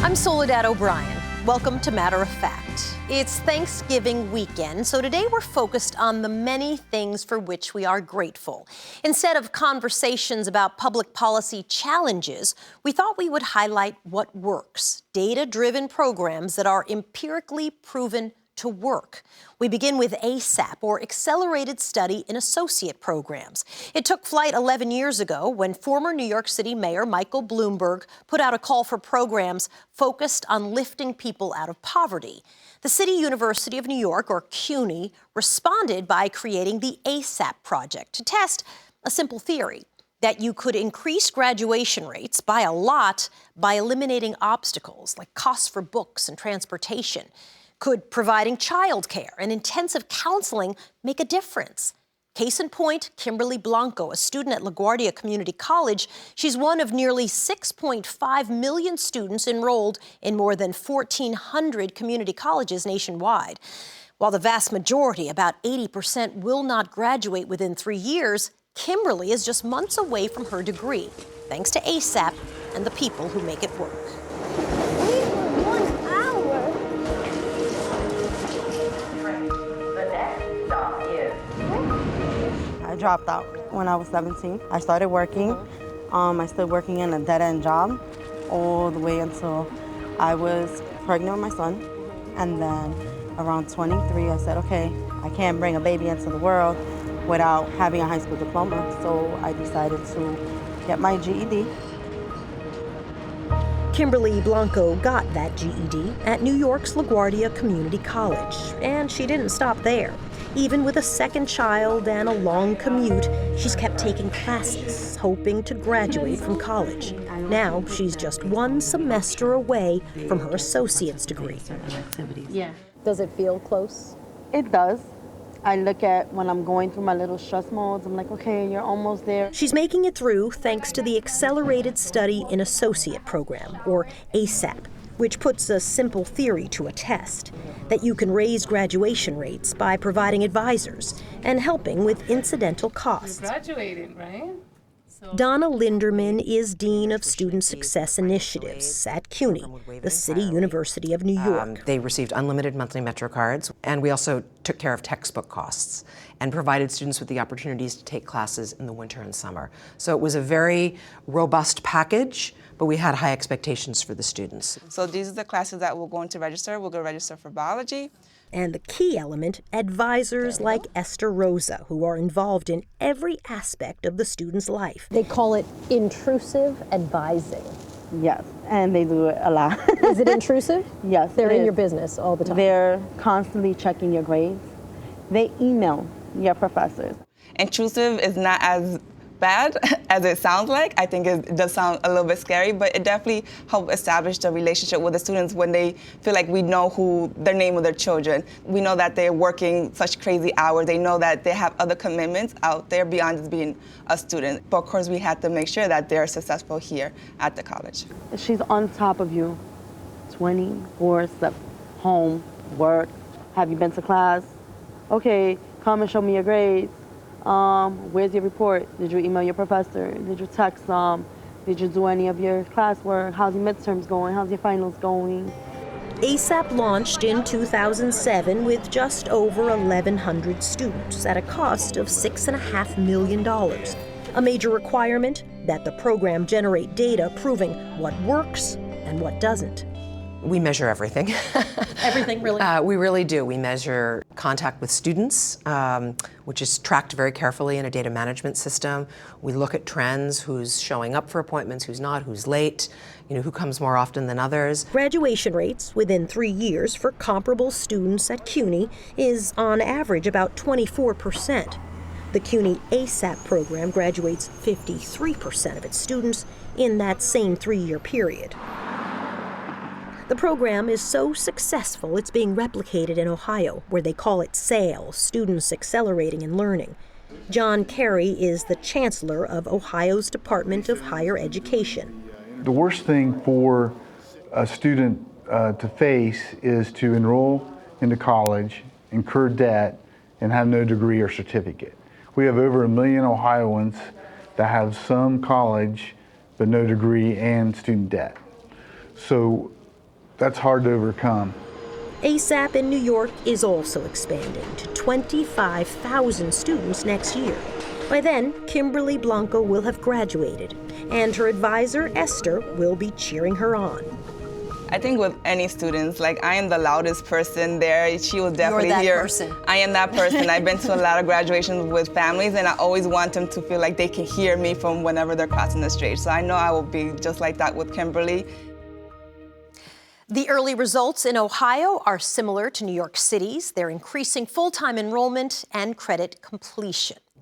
I'm Soledad O'Brien. Welcome to Matter of Fact. It's Thanksgiving weekend, so today we're focused on the many things for which we are grateful. Instead of conversations about public policy challenges, we thought we would highlight what works, data-driven programs that are empirically proven to work. We begin with ASAP, or Accelerated Study in Associate Programs. It took flight 11 years ago when former New York City Mayor Michael Bloomberg put out a call for programs focused on lifting people out of poverty. The City University of New York, or CUNY, responded by creating the ASAP project to test a simple theory that you could increase graduation rates by a lot by eliminating obstacles like costs for books and transportation. Could providing childcare and intensive counseling make a difference? Case in point, Kimberly Blanco, a student at LaGuardia Community College. She's one of nearly 6.5 million students enrolled in more than 1,400 community colleges nationwide. While the vast majority, about 80%, will not graduate within 3 years, Kimberly is just months away from her degree, thanks to ASAP and the people who make it work. I dropped out when I was 17. I started working. I started working in a dead-end job all the way until I was pregnant with my son. And then around 23, I said, okay, I can't bring a baby into the world without having a high school diploma. So I decided to get my GED. Kimberly Blanco got that GED at New York's LaGuardia Community College, and she didn't stop there. Even with a second child and a long commute, she's kept taking classes, hoping to graduate from college. Now, she's just one semester away from her associate's degree. Yeah. Does it feel close? It does. I look at when I'm going through my little stress modes, I'm like, okay, you're almost there. She's making it through thanks to the Accelerated Study in Associate Program, or ASAP, which puts a simple theory to a test, that you can raise graduation rates by providing advisors and helping with incidental costs. You're graduating, right? Donna Linderman is Dean of Student Success Initiatives at CUNY, the City University of New York. They received unlimited monthly Metro cards, and we also took care of textbook costs and provided students with the opportunities to take classes in the winter and summer. So it was a very robust package, but we had high expectations for the students. So these are the classes that we're going to register. We're going to register for biology. And the key element, advisors like Esther Rosa, who are involved in every aspect of the student's life. They call it intrusive advising. Yes, and they do it a lot. Is it intrusive? Yes. They're in your business all the time. They're constantly checking your grades. They email your professors. Intrusive is not as bad as it sounds like. I think it does sound a little bit scary, but it definitely helps establish the relationship with the students when they feel like we know who their name of their children. We know that they're working such crazy hours. They know that they have other commitments out there beyond just being a student. But of course, we have to make sure that they're successful here at the college. She's on top of you 24/7. Home, work. Have you been to class? Okay, come and show me your grades. Where's your report? Did you email your professor? Did you text them? Did you do any of your classwork? How's your midterms going? How's your finals going? ASAP launched in 2007 with just over 1,100 students at a cost of $6.5 million. A major requirement, that the program generate data proving what works and what doesn't. We measure everything. Everything, really? We really do. We measure contact with students, which is tracked very carefully in a data management system. We look at trends, who's showing up for appointments, who's not, who's late, who comes more often than others. Graduation rates within 3 years for comparable students at CUNY is on average about 24%. The CUNY ASAP program graduates 53% of its students in that same 3-year period. The program is so successful it's being replicated in Ohio, where they call it SAIL, Students Accelerating in Learning. John Carey is the chancellor of Ohio's Department of Higher Education. The worst thing for a student to face is to enroll into college, incur debt, and have no degree or certificate. We have over 1 million Ohioans that have some college but no degree and student debt. So that's hard to overcome. ASAP in New York is also expanding to 25,000 students next year. By then, Kimberly Blanco will have graduated, and her advisor, Esther, will be cheering her on. I think with any students, like I am the loudest person there. She will definitely that hear. person. I am that person. I've been to a lot of graduations with families, and I always want them to feel like they can hear me from whenever they're crossing the stage. So I know I will be just like that with Kimberly. The early results in Ohio are similar to New York City's. They're increasing full-time enrollment and credit completion.